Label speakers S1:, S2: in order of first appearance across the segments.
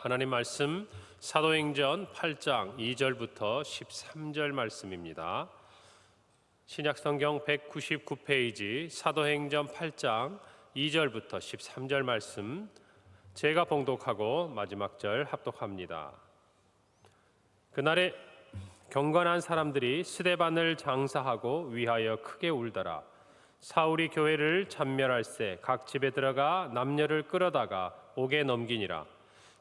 S1: 하나님 말씀 사도행전 8장 2절부터 13절 말씀입니다. 신약성경 199페이지 사도행전 8장 2절부터 13절 말씀 제가 봉독하고 마지막 절 합독합니다. 그날에 경건한 사람들이 스데반을 장사하고 위하여 크게 울더라. 사울이 교회를 참멸할세 각 집에 들어가 남녀를 끌어다가 옥에 넘기니라.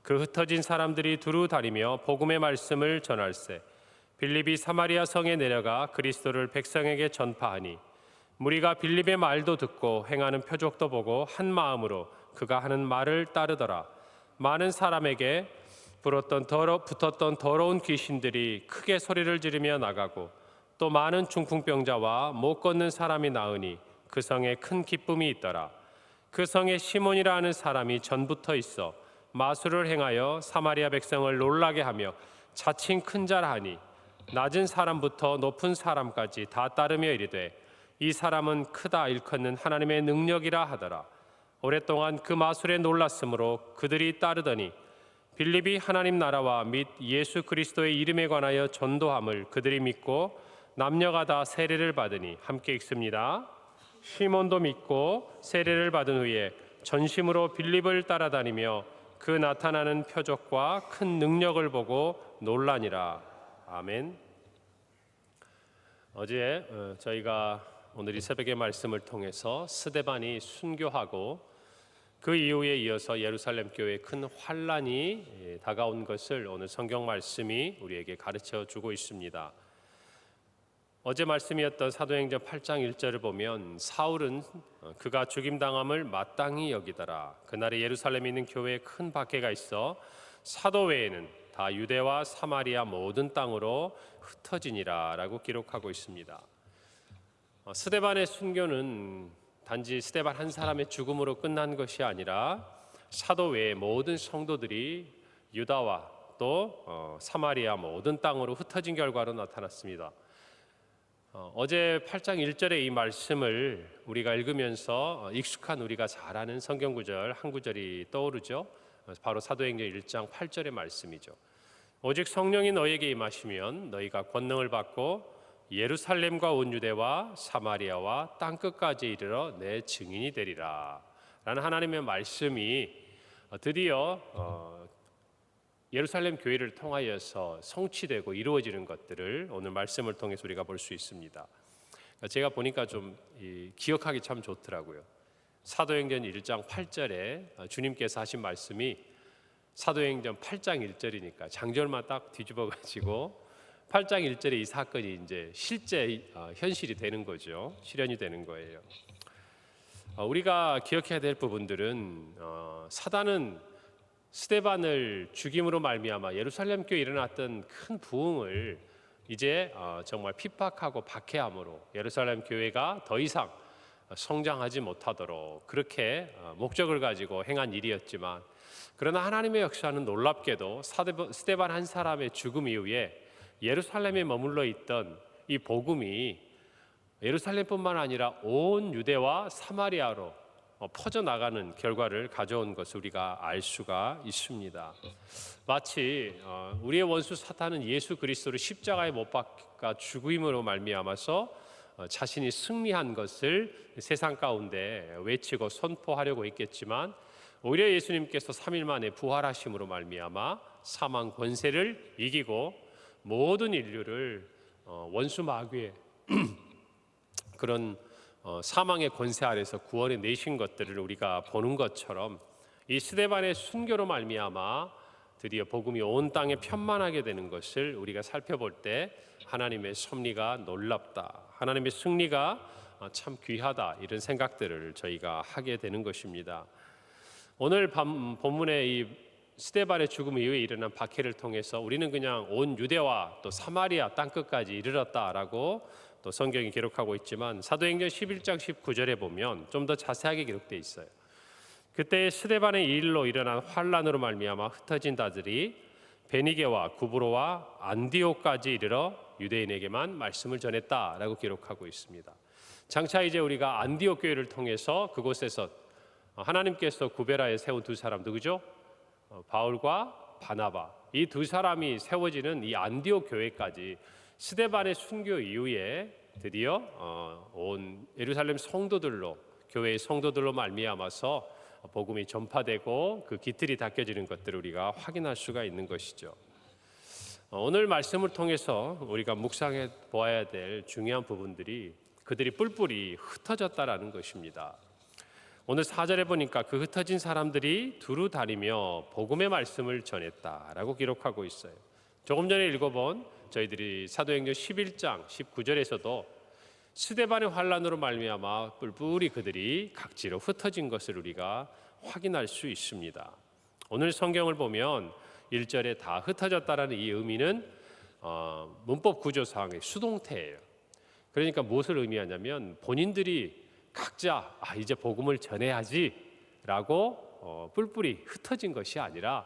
S1: 그 흩어진 사람들이 두루 다니며 복음의 말씀을 전할세 빌립이 사마리아 성에 내려가 그리스도를 백성에게 전파하니 무리가 빌립의 말도 듣고 행하는 표적도 보고 한 마음으로 그가 하는 말을 따르더라. 많은 사람에게 붙었던 더러운 귀신들이 크게 소리를 지르며 나가고 또 많은 중풍병자와 못 걷는 사람이 나으니 그 성에 큰 기쁨이 있더라. 그 성에 시몬이라 하는 사람이 전부터 있어 마술을 행하여 사마리아 백성을 놀라게 하며 자칭 큰 자라 하니 낮은 사람부터 높은 사람까지 다 따르며 이르되 이 사람은 크다 일컫는 하나님의 능력이라 하더라. 오랫동안 그 마술에 놀랐으므로 그들이 따르더니 빌립이 하나님 나라와 및 예수 그리스도의 이름에 관하여 전도함을 그들이 믿고 남녀가 다 세례를 받으니 함께 읽습니다. 시몬도 믿고 세례를 받은 후에 전심으로 빌립을 따라다니며 그 나타나는 표적과 큰 능력을 보고 놀라니라. 아멘. 어제 저희가 오늘 이 새벽의 말씀을 통해서 스데반이 순교하고 그 이후에 이어서 예루살렘 교회에 큰 환란이 다가온 것을 오늘 성경 말씀이 우리에게 가르쳐 주고 있습니다. 어제 말씀이었던 사도행전 8장 1절을 보면 사울은 그가 죽임당함을 마땅히 여기더라. 그날에 예루살렘에 있는 교회에 큰 박해가 있어 사도 외에는 다 유대와 사마리아 모든 땅으로 흩어지니라 라고 기록하고 있습니다. 스데반의 순교는 단지 스데반 한 사람의 죽음으로 끝난 것이 아니라 사도 외의 모든 성도들이 유다와 또 사마리아 모든 땅으로 흩어진 결과로 나타났습니다. 어제 8장 1절의 이 말씀을 우리가 읽으면서 익숙한 우리가 잘 아는 성경 구절 한 구절이 떠오르죠. 바로 사도행전 1장 8절의 말씀이죠. 오직 성령이 너희에게 임하시면 너희가 권능을 받고 예루살렘과 온 유대와 사마리아와 땅끝까지 이르러 내 증인이 되리라 라는 하나님의 말씀이 드디어 예루살렘 교회를 통하여서 성취되고 이루어지는 것들을 오늘 말씀을 통해서 우리가 볼 수 있습니다. 제가 보니까 좀 기억하기 참 좋더라고요. 사도행전 1장 8절에 주님께서 하신 말씀이 사도행전 8장 1절이니까 장절만 딱 뒤집어 가지고 8장 1절에 이 사건이 이제 실제 현실이 되는 거죠. 실현이 되는 거예요. 우리가 기억해야 될 부분들은 사단은 스데반을 죽임으로 말미암아 예루살렘 교회에 일어났던 큰 부흥을 이제 정말 핍박하고 박해함으로 예루살렘 교회가 더 이상 성장하지 못하도록 그렇게 목적을 가지고 행한 일이었지만, 그러나 하나님의 역사는 놀랍게도 스데반 한 사람의 죽음 이후에 예루살렘에 머물러 있던 이 복음이 예루살렘뿐만 아니라 온 유대와 사마리아로 퍼져나가는 결과를 가져온 것을 우리가 알 수가 있습니다. 마치 우리의 원수 사탄은 예수 그리스도를 십자가에 못 박아 죽임으로 말미암아서 자신이 승리한 것을 세상 가운데 외치고 선포하려고 했겠지만, 오히려 예수님께서 3일 만에 부활하심으로 말미암아 사망 권세를 이기고 모든 인류를 원수 마귀의 그런 사망의 권세 아래서 구원해 내신 것들을 우리가 보는 것처럼 이 스데반의 순교로 말미암아 드디어 복음이 온 땅에 편만하게 되는 것을 우리가 살펴볼 때 하나님의 섭리가 놀랍다, 하나님의 승리가 참 귀하다, 이런 생각들을 저희가 하게 되는 것입니다. 오늘 본문의 이 스데반의 죽음 이후에 일어난 박해를 통해서 우리는 그냥 온 유대와 또 사마리아 땅끝까지 이르렀다라고 또 성경이 기록하고 있지만, 사도행전 11장 19절에 보면 좀 더 자세하게 기록되어 있어요. 그때 스데반의 일로 일어난 환란으로 말미암아 흩어진 자들이 베니게와 구브로와 안디옥까지 이르러 유대인에게만 말씀을 전했다라고 기록하고 있습니다. 장차 이제 우리가 안디옥 교회를 통해서 그곳에서 하나님께서 구별하여 세운 두 사람 누구죠? 바울과 바나바, 이 두 사람이 세워지는 이 안디옥 교회까지 스데반의 순교 이후에 드디어 온 예루살렘 성도들로, 교회의 성도들로 말미암아서 복음이 전파되고 그 깃들이 닦여지는 것들을 우리가 확인할 수가 있는 것이죠. 오늘 말씀을 통해서 우리가 묵상해 보아야 될 중요한 부분들이 그들이 뿔뿔이 흩어졌다라는 것입니다. 오늘 4절에 보니까 그 흩어진 사람들이 두루 다니며 복음의 말씀을 전했다라고 기록하고 있어요. 조금 전에 읽어본 저희들이 사도행전 11장 19절에서도 스데반의 환난으로 말미암아 뿔뿔이 그들이 각지로 흩어진 것을 우리가 확인할 수 있습니다. 오늘 성경을 보면 1절에 다 흩어졌다라는 이 의미는 문법 구조상의 수동태예요. 그러니까 무엇을 의미하냐면 본인들이 각자 이제 복음을 전해야지 라고 뿔뿔이 흩어진 것이 아니라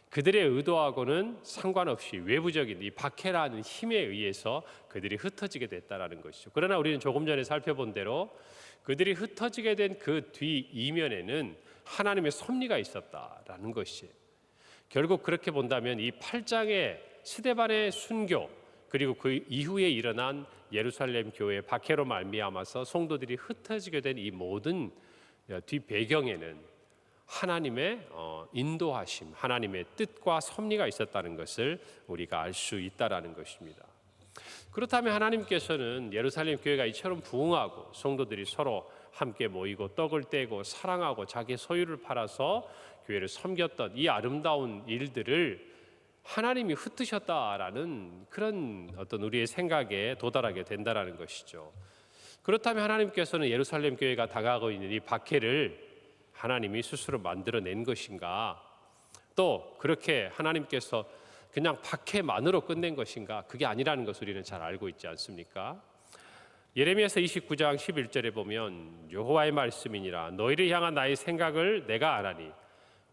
S1: 그들의 의도하고는 상관없이 외부적인 이 박해라는 힘에 의해서 그들이 흩어지게 됐다라는 것이죠. 그러나 우리는 조금 전에 살펴본 대로 그들이 흩어지게 된 그 뒤 이면에는 하나님의 섭리가 있었다라는 것이에요. 결국 그렇게 본다면 이 8장의 스데반의 순교, 그리고 그 이후에 일어난 예루살렘 교회 박해로 말미암아서 성도들이 흩어지게 된 이 모든 뒤 배경에는 하나님의 인도하심, 하나님의 뜻과 섭리가 있었다는 것을 우리가 알 수 있다라는 것입니다. 그렇다면 하나님께서는 예루살렘 교회가 이처럼 부흥하고 성도들이 서로 함께 모이고 떡을 떼고 사랑하고 자기 소유를 팔아서 교회를 섬겼던 이 아름다운 일들을 하나님이 흩으셨다라는 그런 어떤 우리의 생각에 도달하게 된다라는 것이죠. 그렇다면 하나님께서는 예루살렘 교회가 당하고 있는 이 박해를 하나님이 스스로 만들어낸 것인가? 또 그렇게 하나님께서 그냥 박해만으로 끝낸 것인가? 그게 아니라는 것을 우리는 잘 알고 있지 않습니까? 예레미야서 29장 11절에 보면 여호와의 말씀이니라 너희를 향한 나의 생각을 내가 아나니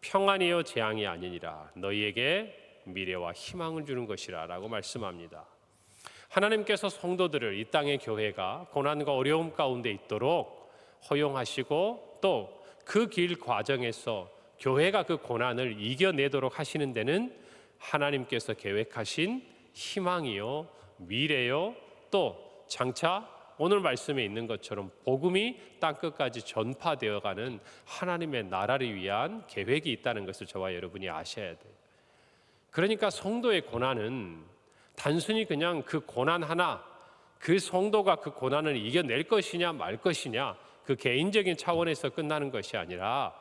S1: 평안이요 재앙이 아니니라 너희에게 미래와 희망을 주는 것이라 라고 말씀합니다. 하나님께서 성도들을 이 땅의 교회가 고난과 어려움 가운데 있도록 허용하시고 또 그 길 과정에서 교회가 그 고난을 이겨내도록 하시는 데는 하나님께서 계획하신 희망이요 미래요 또 장차 오늘 말씀에 있는 것처럼 복음이 땅끝까지 전파되어가는 하나님의 나라를 위한 계획이 있다는 것을 저와 여러분이 아셔야 돼요. 그러니까 성도의 고난은 단순히 그냥 그 고난 하나, 그 성도가 그 고난을 이겨낼 것이냐 말 것이냐 그 개인적인 차원에서 끝나는 것이 아니라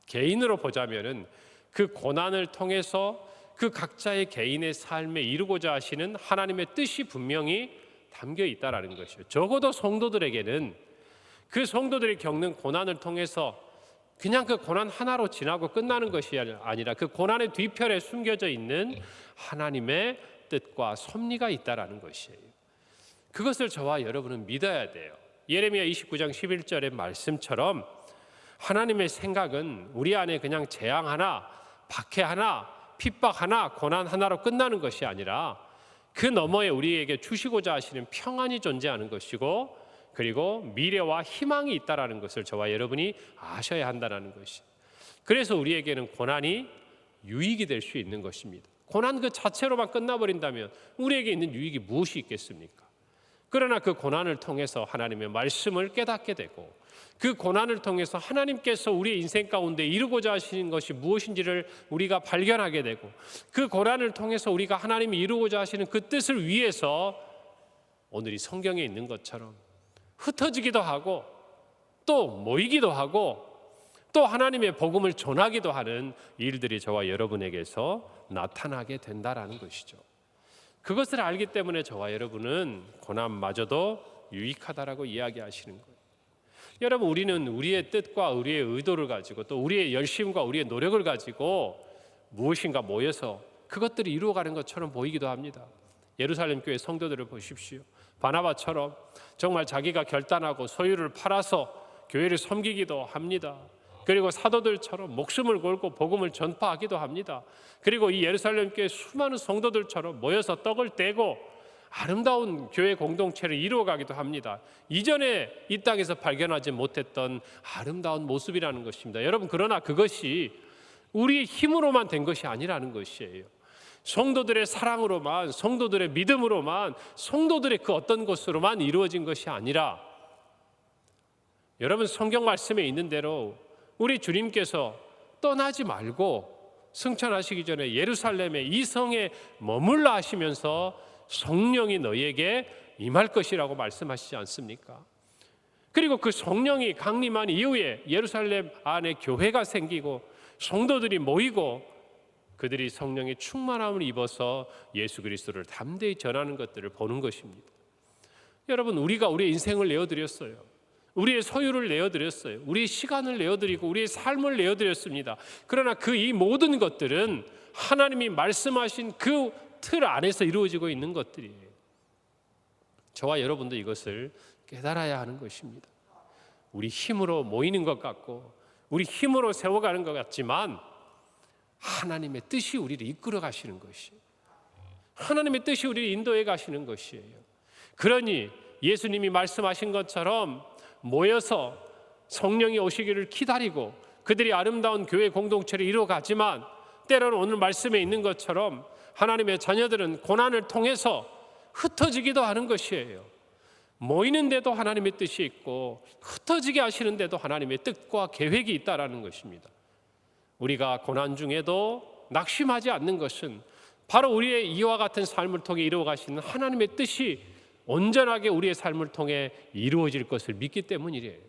S1: 개인으로 보자면은 그 고난을 통해서 그 각자의 개인의 삶에 이루고자 하시는 하나님의 뜻이 분명히 담겨 있다라는 것이죠. 적어도 성도들에게는 그 성도들이 겪는 고난을 통해서 그냥 그 고난 하나로 지나고 끝나는 것이 아니라 그 고난의 뒤편에 숨겨져 있는 하나님의 뜻과 섭리가 있다라는 것이에요. 그것을 저와 여러분은 믿어야 돼요. 예레미야 29장 11절의 말씀처럼 하나님의 생각은 우리 안에 그냥 재앙 하나, 박해 하나, 핍박 하나, 고난 하나로 끝나는 것이 아니라 그 너머에 우리에게 주시고자 하시는 평안이 존재하는 것이고 그리고 미래와 희망이 있다라는 것을 저와 여러분이 아셔야 한다는 것이. 그래서 우리에게는 고난이 유익이 될 수 있는 것입니다. 고난 그 자체로만 끝나버린다면 우리에게 있는 유익이 무엇이 있겠습니까? 그러나 그 고난을 통해서 하나님의 말씀을 깨닫게 되고 그 고난을 통해서 하나님께서 우리의 인생 가운데 이루고자 하시는 것이 무엇인지를 우리가 발견하게 되고 그 고난을 통해서 우리가 하나님이 이루고자 하시는 그 뜻을 위해서 오늘 이 성경에 있는 것처럼 흩어지기도 하고 또 모이기도 하고 또 하나님의 복음을 전하기도 하는 일들이 저와 여러분에게서 나타나게 된다라는 것이죠. 그것을 알기 때문에 저와 여러분은 고난마저도 유익하다라고 이야기하시는 거예요. 여러분, 우리는 우리의 뜻과 우리의 의도를 가지고 또 우리의 열심과 우리의 노력을 가지고 무엇인가 모여서 그것들을 이루어가는 것처럼 보이기도 합니다. 예루살렘 교회 성도들을 보십시오. 바나바처럼 정말 자기가 결단하고 소유를 팔아서 교회를 섬기기도 합니다. 그리고 사도들처럼 목숨을 걸고 복음을 전파하기도 합니다. 그리고 이 예루살렘 교회 수많은 성도들처럼 모여서 떡을 떼고 아름다운 교회 공동체를 이루어가기도 합니다. 이전에 이 땅에서 발견하지 못했던 아름다운 모습이라는 것입니다. 여러분, 그러나 그것이 우리의 힘으로만 된 것이 아니라는 것이에요. 성도들의 사랑으로만, 성도들의 믿음으로만, 성도들의 그 어떤 것으로만 이루어진 것이 아니라, 여러분 성경 말씀에 있는 대로 우리 주님께서 떠나지 말고 승천하시기 전에 예루살렘의 이 성에 머물라 하시면서 성령이 너희에게 임할 것이라고 말씀하시지 않습니까? 그리고 그 성령이 강림한 이후에 예루살렘 안에 교회가 생기고 성도들이 모이고 그들이 성령의 충만함을 입어서 예수 그리스도를 담대히 전하는 것들을 보는 것입니다. 여러분, 우리가 우리의 인생을 내어드렸어요. 우리의 소유를 내어드렸어요. 우리의 시간을 내어드리고 우리의 삶을 내어드렸습니다. 그러나 그 이 모든 것들은 하나님이 말씀하신 그 틀 안에서 이루어지고 있는 것들이에요. 저와 여러분도 이것을 깨달아야 하는 것입니다. 우리 힘으로 모이는 것 같고 우리 힘으로 세워가는 것 같지만 하나님의 뜻이 우리를 이끌어 가시는 것이에요. 하나님의 뜻이 우리를 인도해 가시는 것이에요. 그러니 예수님이 말씀하신 것처럼 모여서 성령이 오시기를 기다리고 그들이 아름다운 교회 공동체를 이루어가지만 때로는 오늘 말씀에 있는 것처럼 하나님의 자녀들은 고난을 통해서 흩어지기도 하는 것이에요. 모이는데도 하나님의 뜻이 있고 흩어지게 하시는데도 하나님의 뜻과 계획이 있다라는 것입니다. 우리가 고난 중에도 낙심하지 않는 것은 바로 우리의 이와 같은 삶을 통해 이루어가시는 하나님의 뜻이 온전하게 우리의 삶을 통해 이루어질 것을 믿기 때문이래요.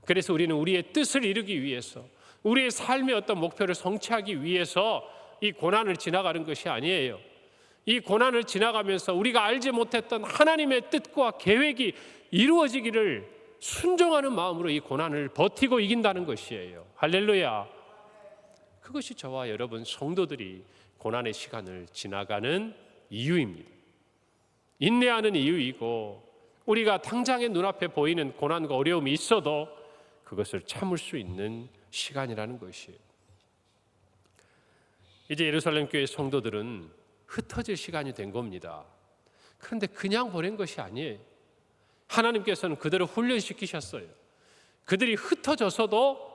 S1: 그래서 우리는 우리의 뜻을 이루기 위해서 우리의 삶의 어떤 목표를 성취하기 위해서 이 고난을 지나가는 것이 아니에요. 이 고난을 지나가면서 우리가 알지 못했던 하나님의 뜻과 계획이 이루어지기를 순종하는 마음으로 이 고난을 버티고 이긴다는 것이에요. 할렐루야. 그것이 저와 여러분 성도들이 고난의 시간을 지나가는 이유입니다. 인내하는 이유이고 우리가 당장의 눈앞에 보이는 고난과 어려움이 있어도 그것을 참을 수 있는 시간이라는 것이에요. 이제 예루살렘 교회 성도들은 흩어질 시간이 된 겁니다. 그런데 그냥 보낸 것이 아니에요. 하나님께서는 그들을 훈련시키셨어요. 그들이 흩어져서도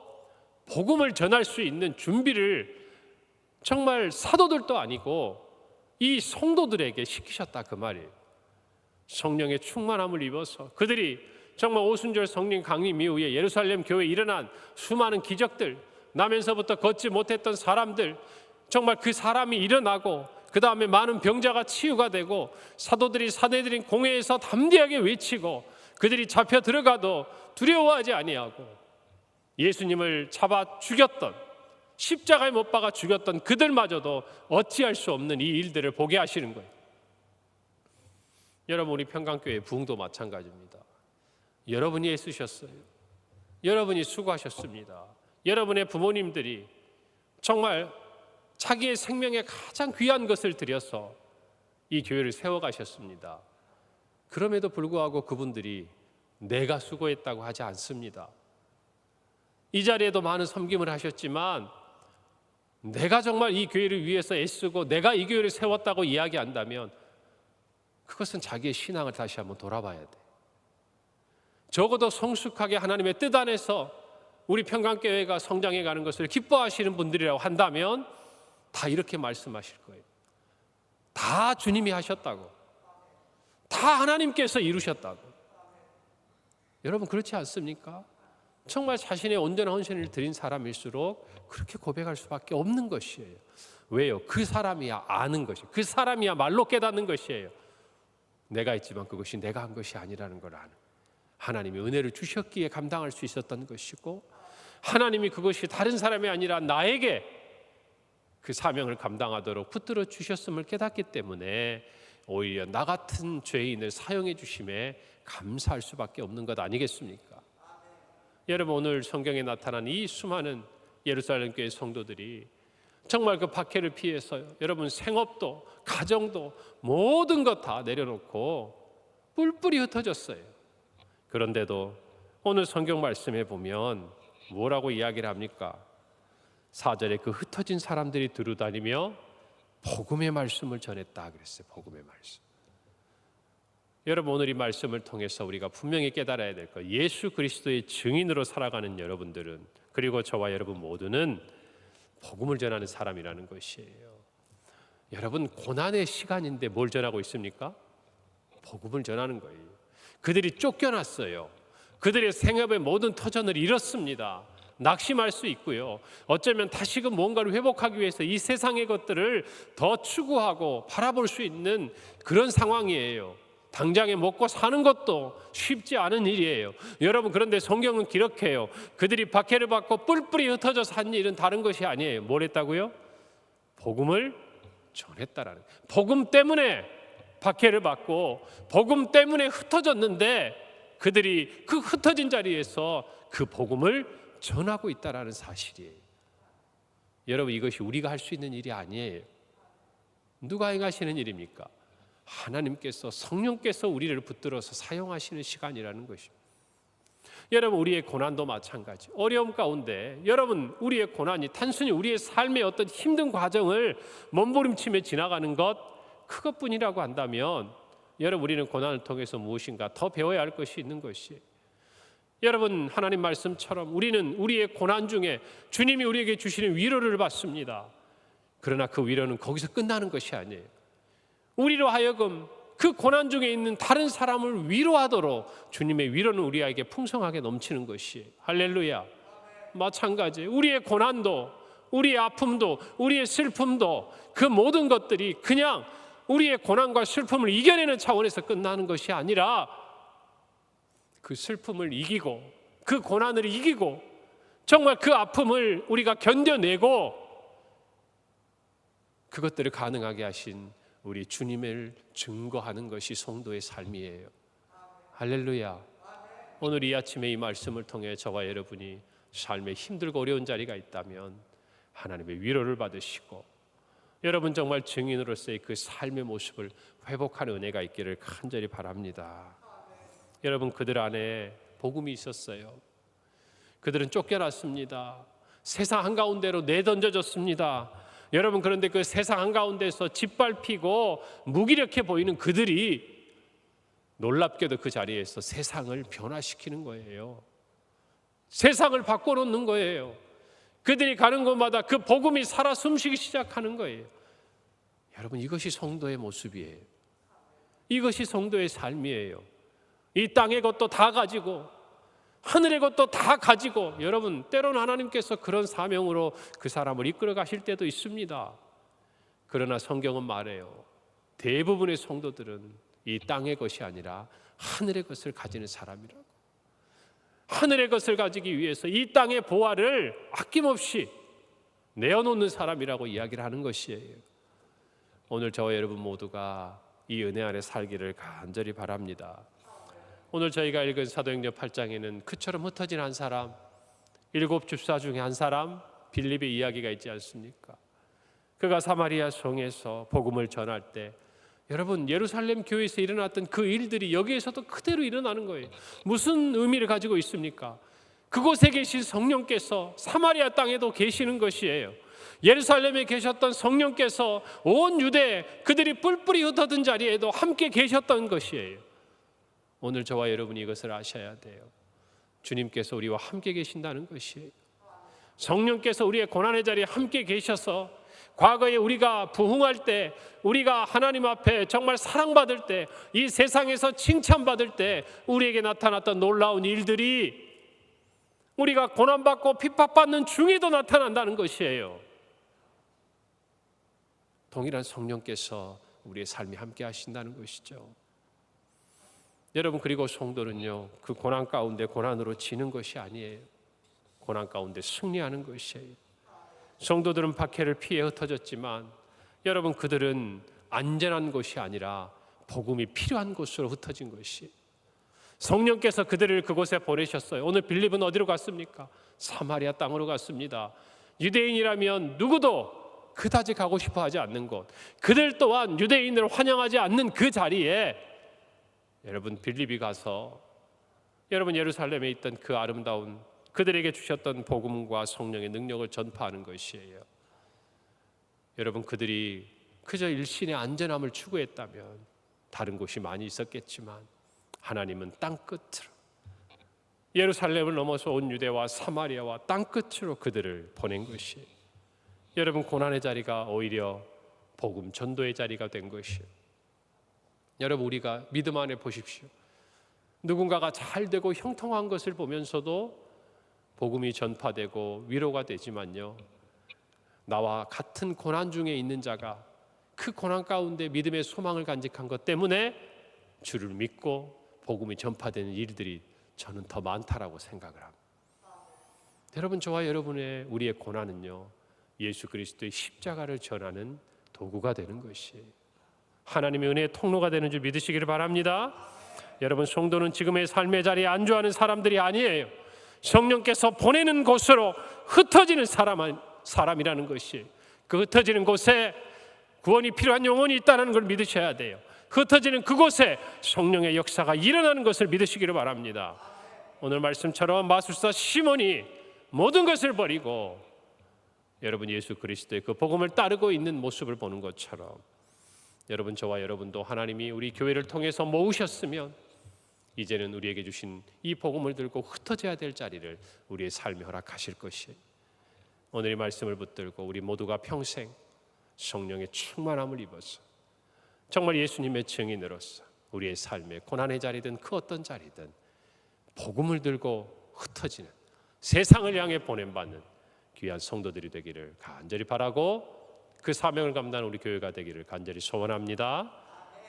S1: 복음을 전할 수 있는 준비를 정말 사도들도 아니고 이 성도들에게 시키셨다 그 말이에요. 성령의 충만함을 입어서 그들이 정말 오순절 성령 강림 이후에 예루살렘 교회에 일어난 수많은 기적들, 나면서부터 걷지 못했던 사람들, 정말 그 사람이 일어나고 그 다음에 많은 병자가 치유가 되고 사도들이 사내들인 공회에서 담대하게 외치고 그들이 잡혀 들어가도 두려워하지 아니하고 예수님을 잡아 죽였던, 십자가에 못 박아 죽였던 그들마저도 어찌할 수 없는 이 일들을 보게 하시는 거예요. 여러분, 우리 평강교회 부흥도 마찬가지입니다. 여러분이 애쓰셨어요. 여러분이 수고하셨습니다. 여러분의 부모님들이 정말 자기의 생명에 가장 귀한 것을 들여서 이 교회를 세워가셨습니다. 그럼에도 불구하고 그분들이 내가 수고했다고 하지 않습니다. 이 자리에도 많은 섬김을 하셨지만 내가 정말 이 교회를 위해서 애쓰고 내가 이 교회를 세웠다고 이야기한다면 그것은 자기의 신앙을 다시 한번 돌아봐야 돼. 적어도 성숙하게 하나님의 뜻 안에서 우리 평강교회가 성장해 가는 것을 기뻐하시는 분들이라고 한다면 다 이렇게 말씀하실 거예요. 다 주님이 하셨다고, 다 하나님께서 이루셨다고. 여러분, 그렇지 않습니까? 정말 자신의 온전한 헌신을 드린 사람일수록 그렇게 고백할 수밖에 없는 것이에요. 왜요? 그 사람이야 아는 것이에요. 그 사람이야 말로 깨닫는 것이에요. 내가 있지만 그것이 내가 한 것이 아니라는 걸 아는, 하나님이 은혜를 주셨기에 감당할 수 있었던 것이고 하나님이 그것이 다른 사람이 아니라 나에게 그 사명을 감당하도록 붙들어 주셨음을 깨닫기 때문에 오히려 나 같은 죄인을 사용해 주심에 감사할 수밖에 없는 것 아니겠습니까? 여러분, 오늘 성경에 나타난 이 수많은 예루살렘 교회 성도들이 정말 그 박해를 피해서 여러분 생업도 가정도 모든 것 다 내려놓고 뿔뿔이 흩어졌어요. 그런데도 오늘 성경 말씀에 보면 뭐라고 이야기를 합니까? 4절에 그 흩어진 사람들이 두루다니며 복음의 말씀을 전했다 그랬어요. 복음의 말씀. 여러분, 오늘 이 말씀을 통해서 우리가 분명히 깨달아야 될 것, 예수 그리스도의 증인으로 살아가는 여러분들은, 그리고 저와 여러분 모두는 복음을 전하는 사람이라는 것이에요. 여러분, 고난의 시간인데 뭘 전하고 있습니까? 복음을 전하는 거예요. 그들이 쫓겨났어요. 그들의 생업의 모든 터전을 잃었습니다. 낙심할 수 있고요. 어쩌면 다시금 뭔가를 회복하기 위해서 이 세상의 것들을 더 추구하고 바라볼 수 있는 그런 상황이에요. 당장에 먹고 사는 것도 쉽지 않은 일이에요. 여러분, 그런데 성경은 기록해요. 그들이 박해를 받고 뿔뿔이 흩어져서 한 일은 다른 것이 아니에요. 뭘 했다고요? 복음을 전했다라는. 복음 때문에 박해를 받고 복음 때문에 흩어졌는데 그들이 그 흩어진 자리에서 그 복음을 전하고 있다라는 사실이에요. 여러분, 이것이 우리가 할 수 있는 일이 아니에요. 누가 행하시는 일입니까? 하나님께서, 성령께서 우리를 붙들어서 사용하시는 시간이라는 것입니다. 여러분, 우리의 고난도 마찬가지. 어려움 가운데 여러분, 우리의 고난이 단순히 우리의 삶의 어떤 힘든 과정을 몸부림치며 지나가는 것, 그것뿐이라고 한다면 여러분, 우리는 고난을 통해서 무엇인가 더 배워야 할 것이 있는 것이에요. 여러분, 하나님 말씀처럼 우리는 우리의 고난 중에 주님이 우리에게 주시는 위로를 받습니다. 그러나 그 위로는 거기서 끝나는 것이 아니에요. 우리로 하여금 그 고난 중에 있는 다른 사람을 위로하도록 주님의 위로는 우리에게 풍성하게 넘치는 것이에요. 할렐루야. 마찬가지, 우리의 고난도, 우리의 아픔도, 우리의 슬픔도, 그 모든 것들이 그냥 우리의 고난과 슬픔을 이겨내는 차원에서 끝나는 것이 아니라 그 슬픔을 이기고 그 고난을 이기고 정말 그 아픔을 우리가 견뎌내고 그것들을 가능하게 하신 우리 주님을 증거하는 것이 성도의 삶이에요. 할렐루야. 오늘 이 아침에 이 말씀을 통해 저와 여러분이 삶에 힘들고 어려운 자리가 있다면 하나님의 위로를 받으시고 여러분 정말 증인으로서의 그 삶의 모습을 회복하는 은혜가 있기를 간절히 바랍니다. 여러분, 그들 안에 복음이 있었어요. 그들은 쫓겨났습니다. 세상 한가운데로 내던져졌습니다. 여러분, 그런데 그 세상 한가운데서 짓밟히고 무기력해 보이는 그들이 놀랍게도 그 자리에서 세상을 변화시키는 거예요. 세상을 바꿔놓는 거예요. 그들이 가는 곳마다 그 복음이 살아 숨쉬기 시작하는 거예요. 여러분, 이것이 성도의 모습이에요. 이것이 성도의 삶이에요. 이 땅의 것도 다 가지고 하늘의 것도 다 가지고 여러분, 때로는 하나님께서 그런 사명으로 그 사람을 이끌어 가실 때도 있습니다. 그러나 성경은 말해요. 대부분의 성도들은 이 땅의 것이 아니라 하늘의 것을 가지는 사람이라고. 하늘의 것을 가지기 위해서 이 땅의 보화를 아낌없이 내어놓는 사람이라고 이야기를 하는 것이에요. 오늘 저와 여러분 모두가 이 은혜 안에 살기를 간절히 바랍니다. 오늘 저희가 읽은 사도행전 8장에는 그처럼 흩어진 한 사람, 7 집사 중에 한 사람 빌립의 이야기가 있지 않습니까? 그가 사마리아 성에서 복음을 전할 때 여러분, 예루살렘 교회에서 일어났던 그 일들이 여기에서도 그대로 일어나는 거예요. 무슨 의미를 가지고 있습니까? 그곳에 계신 성령께서 사마리아 땅에도 계시는 것이에요. 예루살렘에 계셨던 성령께서 온 유대 그들이 뿔뿔이 흩어진 자리에도 함께 계셨던 것이에요. 오늘 저와 여러분이 이것을 아셔야 돼요. 주님께서 우리와 함께 계신다는 것이에요. 성령께서 우리의 고난의 자리에 함께 계셔서 과거에 우리가 부흥할 때, 우리가 하나님 앞에 정말 사랑받을 때, 이 세상에서 칭찬받을 때 우리에게 나타났던 놀라운 일들이 우리가 고난받고 핍박받는 중에도 나타난다는 것이에요. 동일한 성령께서 우리의 삶에 함께 하신다는 것이죠. 여러분, 그리고 성도는요, 그 고난 가운데 고난으로 지는 것이 아니에요. 고난 가운데 승리하는 것이에요. 성도들은 박해를 피해 흩어졌지만 여러분, 그들은 안전한 곳이 아니라 복음이 필요한 곳으로 흩어진 것이. 성령께서 그들을 그곳에 보내셨어요. 오늘 빌립은 어디로 갔습니까? 사마리아 땅으로 갔습니다. 유대인이라면 누구도 그다지 가고 싶어 하지 않는 곳, 그들 또한 유대인을 환영하지 않는 그 자리에 여러분, 빌립이 가서 여러분 예루살렘에 있던 그 아름다운 그들에게 주셨던 복음과 성령의 능력을 전파하는 것이에요. 여러분, 그들이 그저 일신의 안전함을 추구했다면 다른 곳이 많이 있었겠지만 하나님은 땅끝으로, 예루살렘을 넘어서 온 유대와 사마리아와 땅끝으로 그들을 보낸 것이에요. 여러분, 고난의 자리가 오히려 복음 전도의 자리가 된 것이에요. 여러분, 우리가 믿음 안에 보십시오. 누군가가 잘 되고 형통한 것을 보면서도 복음이 전파되고 위로가 되지만요, 나와 같은 고난 중에 있는 자가 그 고난 가운데 믿음의 소망을 간직한 것 때문에 주를 믿고 복음이 전파되는 일들이 저는 더 많다라고 생각을 합니다. 여러분, 저와 여러분의 우리의 고난은요, 예수 그리스도의 십자가를 전하는 도구가 되는 것이에요. 하나님의 은혜의 통로가 되는 줄 믿으시기를 바랍니다. 여러분, 성도는 지금의 삶의 자리에 안주하는 사람들이 아니에요. 성령께서 보내는 곳으로 흩어지는 사람이라는 것이, 그 흩어지는 곳에 구원이 필요한 영혼이 있다는 걸 믿으셔야 돼요. 흩어지는 그곳에 성령의 역사가 일어나는 것을 믿으시기를 바랍니다. 오늘 말씀처럼 마술사 시몬이 모든 것을 버리고 여러분 예수 그리스도의 그 복음을 따르고 있는 모습을 보는 것처럼, 여러분, 저와 여러분도 하나님이 우리 교회를 통해서 모으셨으면 이제는 우리에게 주신 이 복음을 들고 흩어져야 될 자리를 우리의 삶에 허락하실 것이에요. 오늘 이 말씀을 붙들고 우리 모두가 평생 성령의 충만함을 입어서 정말 예수님의 증인으로서 우리의 삶의 고난의 자리든 그 어떤 자리든 복음을 들고 흩어지는, 세상을 향해 보냄받는 귀한 성도들이 되기를 간절히 바라고, 그 사명을 감당하는 우리 교회가 되기를 간절히 소원합니다.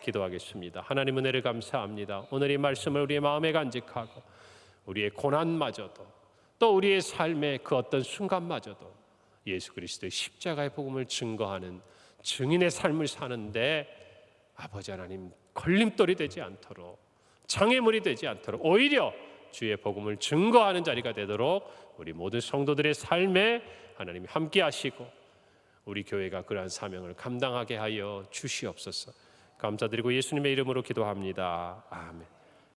S1: 기도하겠습니다. 하나님, 은혜를 감사합니다. 오늘 이 말씀을 우리의 마음에 간직하고 우리의 고난마저도, 또 우리의 삶의 그 어떤 순간마저도 예수 그리스도의 십자가의 복음을 증거하는 증인의 삶을 사는데 아버지 하나님, 걸림돌이 되지 않도록, 장애물이 되지 않도록 오히려 주의 복음을 증거하는 자리가 되도록 우리 모든 성도들의 삶에 하나님이 함께 하시고 우리 교회가 그러한 사명을 감당하게 하여 주시옵소서. 감사드리고 예수님의 이름으로 기도합니다. 아멘.